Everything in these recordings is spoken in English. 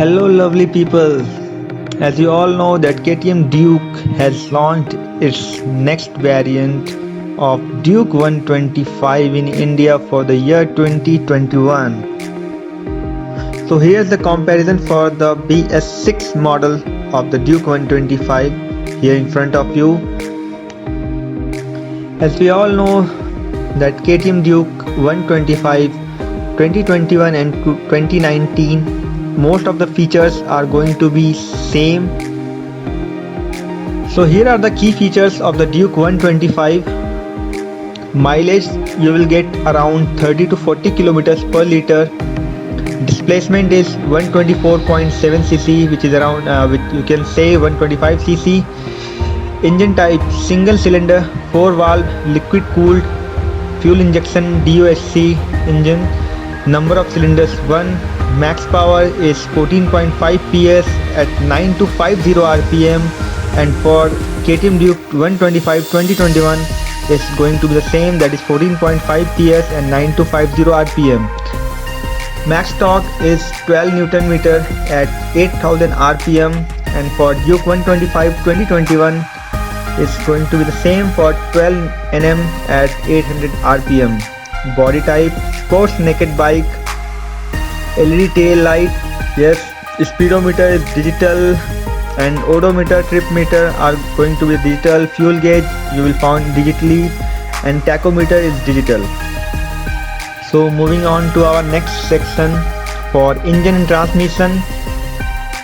Hello lovely people. As you all know that KTM Duke has launched its next variant of Duke 125 in India for the year 2021. So here's the comparison for the BS6 model of the Duke 125 here in front of you. As we all know that KTM Duke 125 2021 and 2019, most of the features are going to be same. So here are the key features of the Duke 125. Mileage you will get around 30 to 40 kilometers per liter. Displacement is 124.7 cc, which is around which you can say 125 cc. Engine type single cylinder 4 valve liquid cooled fuel injection DOHC engine. Number of cylinders 1. Max power is 14.5 PS at 9250 RPM, and for KTM Duke 125 2021 is going to be the same, that is 14.5 PS and 9250 RPM. Max torque is 12 Newton meter at 8000 RPM, and for Duke 125 2021 is going to be the same for 12 Nm at 800 RPM. Body type sports naked bike. LED tail light, yes. Speedometer is digital, and odometer, trip meter are going to be digital. Fuel gauge you will find digitally, and tachometer is digital. So moving on to our next section for engine and transmission.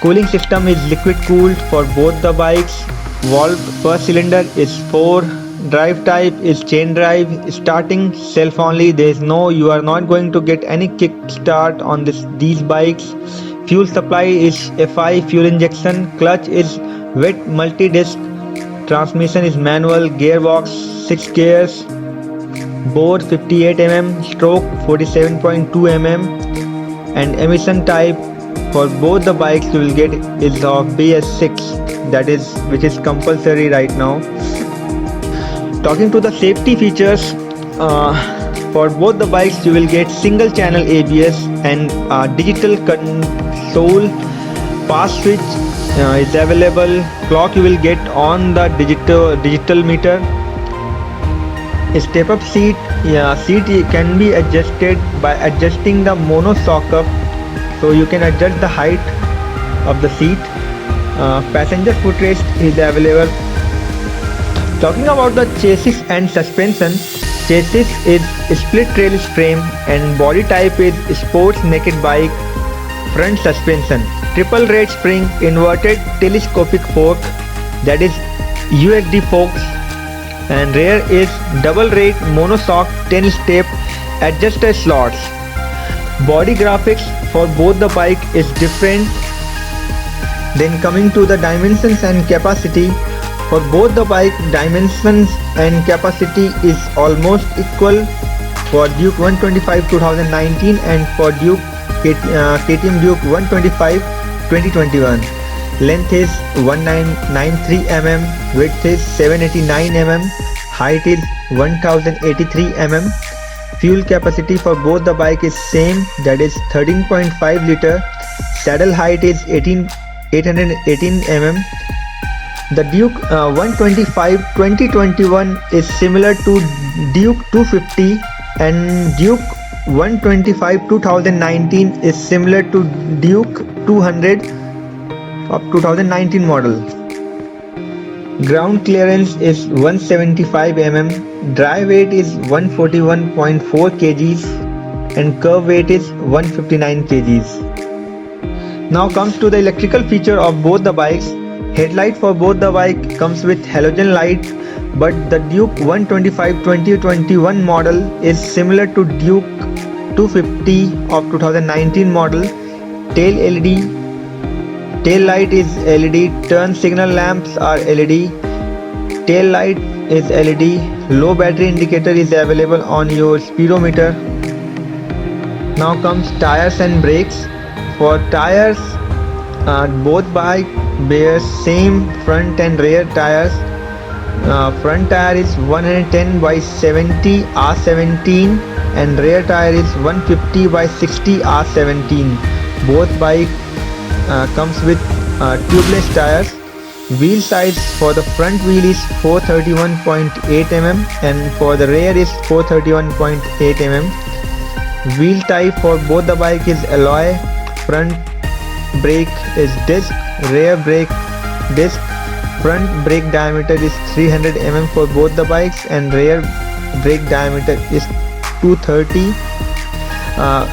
Cooling system is liquid cooled for both the bikes. Valve per cylinder is 4. Drive type is chain drive. Starting self only. You are not going to get any kick start on these bikes. Fuel supply is FI fuel injection. Clutch is wet multi-disc. Transmission is manual. Gearbox 6 gears. Bore 58 mm. Stroke 47.2 mm. And emission type for both the bikes you will get is of BS6, which is compulsory right now. Talking to the safety features, for both the bikes you will get single channel ABS and digital console. Pass switch is available. Clock you will get on the digital meter. Step up seat, seat can be adjusted by adjusting the monocoque up, so you can adjust the height of the seat. Passenger footrest is available. Talking about the chassis and suspension, chassis is split trellis frame and body type is sports naked bike. Front suspension triple rate spring inverted telescopic fork, that is USD forks, and rear is double rate monocoque 10 step adjuster slots. Body graphics for both the bike is different. Then coming to the dimensions and capacity. For both the bike, dimensions and capacity is almost equal for Duke 125 2019 and for KTM Duke 125 2021. Length is 1993 mm, width is 789 mm, height is 1083 mm. Fuel capacity for both the bike is same, that is 13.5 liter. Saddle height is 818 mm. The Duke 125 2021 is similar to Duke 250, and Duke 125 2019 is similar to Duke 200 of 2019 model. Ground clearance is 175 mm, dry weight is 141.4 kgs, and curve weight is 159 kgs. Now comes to the electrical feature of both the bikes. Headlight for both the bike comes with halogen light, but the Duke 125 2021 model is similar to Duke 250 of 2019 model. Tail LED, tail light is LED, turn signal lamps are LED, tail light is LED, low battery indicator is available on your speedometer. Now comes tires and brakes. For tires, both bike bears same front and rear tires. Front tire is 110 by 70 R17 and rear tire is 150 by 60 R17. Both bike comes with tubeless tires. Wheel size for the front wheel is 431.8 mm and for the rear is 431.8 mm. Wheel type for both the bike is alloy. Front brake is disc, rear brake disc. Front brake diameter is 300 mm for both the bikes and rear brake diameter is 230.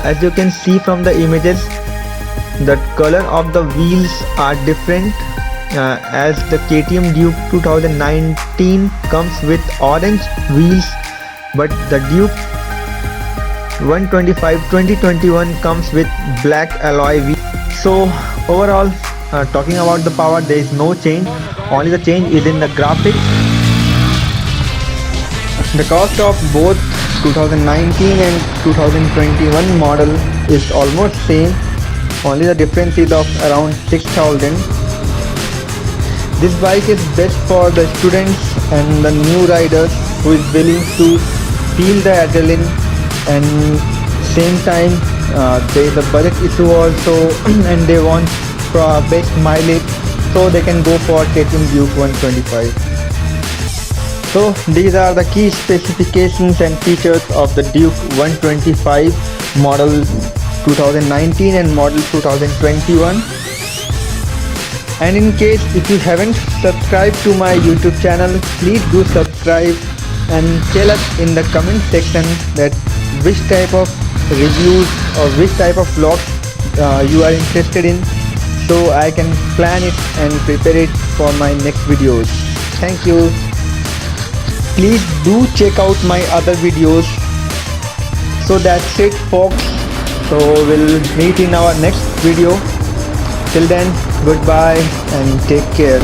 As you can see from the images, the color of the wheels are different, as the KTM Duke 2019 comes with orange wheels, but the Duke 125 2021 comes with black alloy wheels. So overall, talking about the power, there is no change, only the change is in the graphics. The cost of both 2019 and 2021 model is almost same, only the difference is of around 6,000. This bike is best for the students and the new riders who is willing to feel the adrenaline, and same time there is a budget issue also and they want best mileage, so they can go for KTM Duke 125. So these are the key specifications and features of the Duke 125 model 2019 and model 2021. And in case if you haven't subscribed to my YouTube channel, please do subscribe and tell us in the comment section that which type of reviews or which type of vlogs you are interested in, so I can plan it and prepare it for my next videos. Thank you. Please do check out my other videos. So that's it folks, so we'll meet in our next video. Till then, goodbye and take care.